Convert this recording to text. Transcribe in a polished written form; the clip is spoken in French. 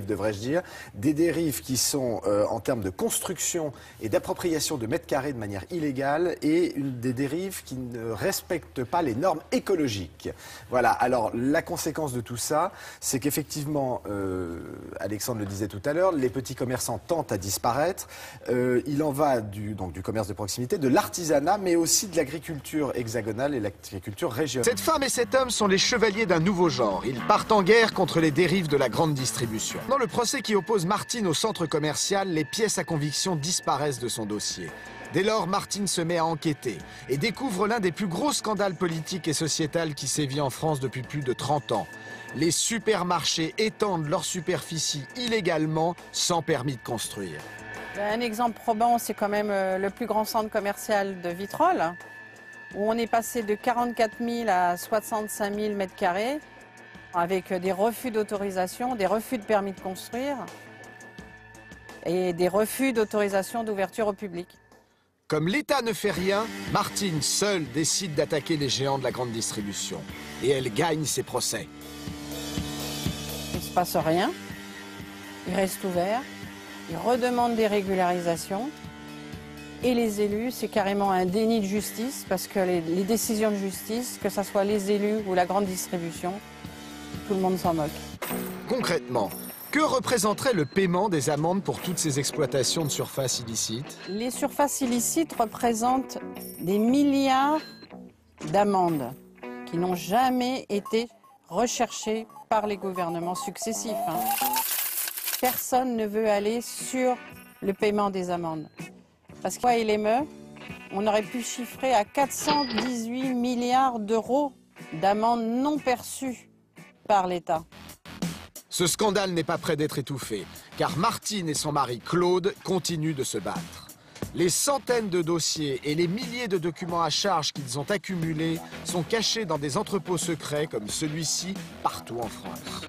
devrais-je dire, des dérives qui sont en termes de construction et d'appropriation de mètres carrés de manière illégale et des dérives qui ne respectent pas les normes écologiques. Voilà, alors la conséquence de tout ça, c'est qu'effectivement, Alexandre le disait tout à l'heure, les petits commerçants tentent à disparaître. Il en va du commerce de proximité, de l'artisanat, mais aussi de l'agriculture hexagonale et l'agriculture régionale. Cette femme et cet homme sont les chevaliers d'un nouveau genre. Ils partent en guerre contre les dérives de la grande distribution. Dans le procès qui oppose Martine au centre commercial, les pièces à conviction disparaissent de son dossier. Dès lors, Martine se met à enquêter et découvre l'un des plus gros scandales politiques et sociétals qui sévit en France depuis plus de 30 ans. Les supermarchés étendent leur superficie illégalement sans permis de construire. Un exemple probant, c'est quand même le plus grand centre commercial de Vitrolles, où on est passé de 44 000 à 65 000 mètres carrés, avec des refus d'autorisation, des refus de permis de construire et des refus d'autorisation d'ouverture au public. Comme l'État ne fait rien, Martine seule décide d'attaquer les géants de la grande distribution. Et elle gagne ses procès. Il ne se passe rien, il reste ouvert, il redemande des régularisations. Et les élus, c'est carrément un déni de justice, parce que les décisions de justice, que ce soit les élus ou la grande distribution, tout le monde s'en moque. Concrètement, que représenterait le paiement des amendes pour toutes ces exploitations de surfaces illicites? Les surfaces illicites représentent des milliards d'amendes qui n'ont jamais été recherchées par les gouvernements successifs. Personne ne veut aller sur le paiement des amendes. Parce qu'il l'émeut, on aurait pu chiffrer à 418 milliards d'euros d'amendes non perçues par l'État. Ce scandale n'est pas près d'être étouffé, car Martine et son mari Claude continuent de se battre. Les centaines de dossiers et les milliers de documents à charge qu'ils ont accumulés sont cachés dans des entrepôts secrets comme celui-ci partout en France.